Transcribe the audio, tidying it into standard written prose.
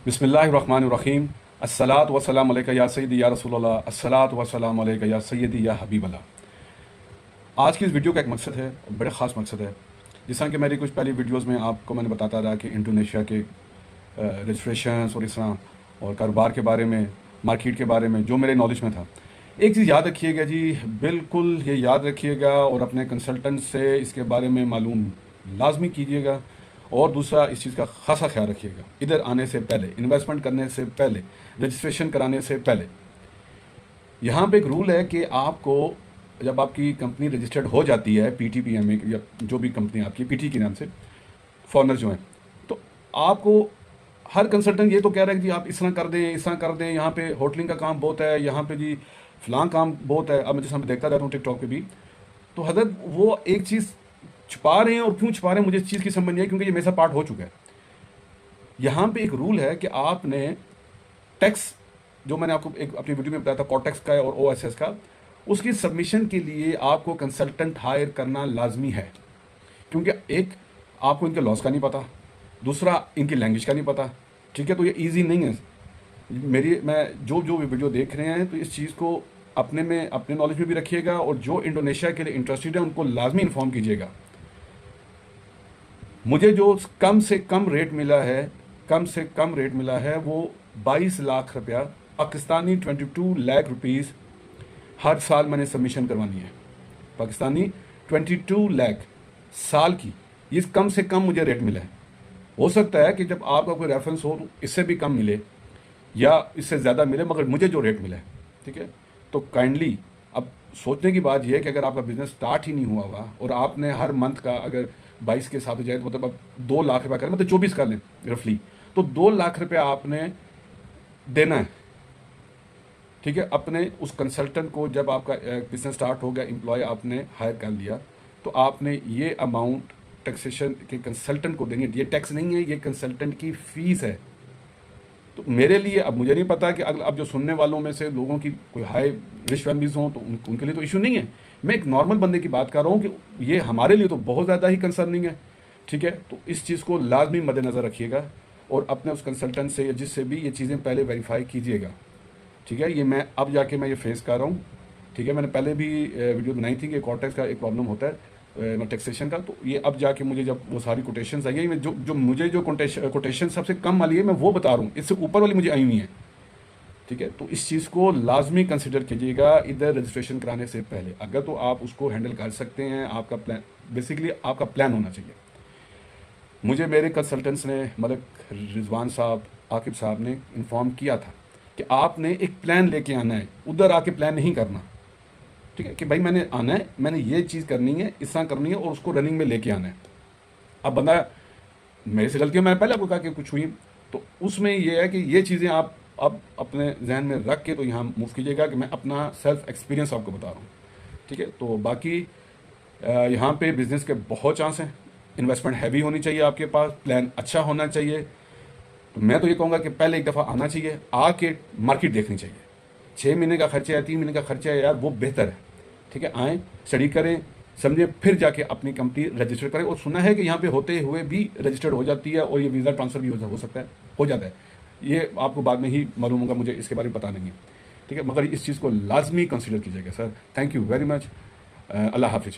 बिस्मिल्लाहिर्रहमानिर्रहीम। अस्सलातु वस्सलामु अलैका या सय्यदी या रसूलल्लाह, अस्सलातु वस्सलामु अलैका या सय्यदी या हबीबल्लाह। आज की इस वीडियो का एक मकसद है, बड़ा ख़ास मकसद है। जिस तरह कि मेरी कुछ पहली वीडियोस में आपको मैंने बताता रहा कि इंडोनेशिया के रजिस्ट्रेशंस और इस तरह और कारोबार के बारे में, मार्केट के बारे में जो मेरे नॉलेज में था। एक चीज़ याद रखिएगा जी, बिल्कुल ये याद रखिएगा और अपने कंसल्टेंट से इसके बारे में मालूम लाजमी कीजिएगा। और दूसरा, इस चीज़ का खासा ख्याल रखिएगा, इधर आने से पहले, इन्वेस्टमेंट करने से पहले, रजिस्ट्रेशन कराने से पहले। यहाँ पे एक रूल है कि आपको जब आपकी कंपनी रजिस्टर्ड हो जाती है पीटीपीएम में या जो भी कंपनी आपकी पीटी के नाम से, फॉरनर जो है, तो आपको हर कंसल्टेंट ये तो कह रहा है कि जी आप इस तरह कर दें, इस तरह कर दें, यहाँ पे होटलिंग का काम बहुत है, यहाँ पे जी फलां काम बहुत है। अब मैं जैसे देखता रहता हूँ टिकटॉक पे भी, तो हजरत वो एक चीज़ छुपा रहे हैं। और क्यों छुपा रहे हैं मुझे इस चीज़ की समझ नहीं है, क्योंकि ये मेरे साथ पार्ट हो चुका है। यहाँ पे एक रूल है कि आपने टैक्स, जो मैंने आपको एक अपनी वीडियो में बताया था कॉटेक्स का और ओएसएस का, उसकी सबमिशन के लिए आपको कंसल्टेंट हायर करना लाजमी है। क्योंकि एक, आपको इनके लॉस का नहीं पता, दूसरा इनकी लैंग्वेज का नहीं पता। ठीक है, तो ये ईजी नहीं है। मैं जो जो वीडियो देख रहे हैं, तो इस चीज़ को अपने में, अपने नॉलेज में भी रखिएगा और जो इंडोनेशिया के लिए इंटरेस्टेड है उनको लाजमी इन्फॉर्म कीजिएगा। मुझे जो कम से कम रेट मिला है, कम से कम रेट मिला है वो 22 लाख रुपया, पाकिस्तानी 22 लाख रुपीज़ हर साल मैंने सबमिशन करवानी है। पाकिस्तानी 22 लाख साल की, ये कम से कम मुझे रेट मिला है। हो सकता है कि जब आपका कोई रेफरेंस हो तो इससे भी कम मिले या इससे ज़्यादा मिले, मगर मुझे जो रेट मिला है, ठीक है। तो काइंडली अब सोचने की बात यह है कि अगर आपका बिजनेस स्टार्ट ही नहीं हुआ हुआ और आपने हर मंथ का अगर 22 के साथ हो जाए तो मतलब अब 2 लाख रुपया करें, मतलब 24 कर लें रफली, तो 2 लाख रुपया आपने देना है। ठीक है, अपने उस कंसल्टेंट को, जब आपका बिजनेस स्टार्ट हो गया, एम्प्लॉय आपने हायर कर लिया, तो आपने ये अमाउंट टैक्सेशन के कंसल्टेंट को देंगे। ये टैक्स नहीं है, ये कंसल्टेंट की फ़ीस है। तो मेरे लिए, अब मुझे नहीं पता कि अब जो सुनने वालों में से लोगों की कोई हाई रिच फैमिलीज हों तो उनके लिए तो इशू नहीं है। मैं एक नॉर्मल बंदे की बात कर रहा हूँ कि ये हमारे लिए तो बहुत ज़्यादा ही कंसर्निंग है। ठीक है, तो इस चीज़ को लाजमी मद्देनज़र रखिएगा और अपने उस कंसल्टेंट से या जिससे भी ये चीज़ें पहले वेरीफाई कीजिएगा। ठीक है, ये मैं अब जाके मैं ये फेस कर रहा हूँ। ठीक है, मैंने पहले भी वीडियो बनाई थी कि कॉर्टेक्स का एक प्रॉब्लम होता है टैक्सेशन का। तो ये अब जाके मुझे जब वो सारी कोटेशंस आई है, जो मुझे जो कोटेशन सबसे कम वाली है मैं वो बता रहा हूँ, इससे ऊपर वाली मुझे आई हुई है। ठीक है, तो इस चीज़ को लाजमी कंसिडर कीजिएगा इधर रजिस्ट्रेशन कराने से पहले। अगर तो आप उसको हैंडल कर सकते हैं, आपका प्लान, बेसिकली आपका प्लान होना चाहिए। मुझे मेरे कंसल्टेंट्स ने, मलिक रिजवान साहब, आकिब साहब ने इन्फॉर्म किया था कि आपने एक प्लान लेके आना है, उधर आके प्लान नहीं करना। ठीक है, कि भाई मैंने आना है, मैंने ये चीज़ करनी है, इस तरह करनी है और उसको रनिंग में लेके आना है। अब बंदा, मेरे से गलतियाँ मैंने पहले आपको कहा कि कुछ हुई, तो उसमें ये है कि ये चीज़ें आप अब अपने जहन में रख के तो यहाँ मूव कीजिएगा कि मैं अपना सेल्फ एक्सपीरियंस आपको बता रहा हूँ। ठीक है, तो बाकी यहाँ पे बिज़नेस के बहुत चांस हैं। इन्वेस्टमेंट हैवी होनी चाहिए आपके पास, प्लान अच्छा होना चाहिए। तो मैं तो ये कहूँगा कि पहले एक दफ़ा आना चाहिए, आके मार्केट देखनी चाहिए। 6 महीने का खर्चा है, 3 महीने का खर्चा है यार, वो बेहतर है। ठीक है, आएँ, स्टडी करें, समझे, फिर जाके अपनी कंपनी रजिस्टर करें। और सुना है कि यहाँ पे होते हुए भी रजिस्टर्ड हो जाती है और ये वीज़ा ट्रांसफ़र भी हो सकता है, हो जाता है। ये आपको बाद में ही मालूम होगा, मुझे इसके बारे में पता नहीं है। ठीक है, मगर इस चीज़ को लाजमी कंसिडर कीजिएगा sir. Thank you very much. अल्लाह हाफिज़।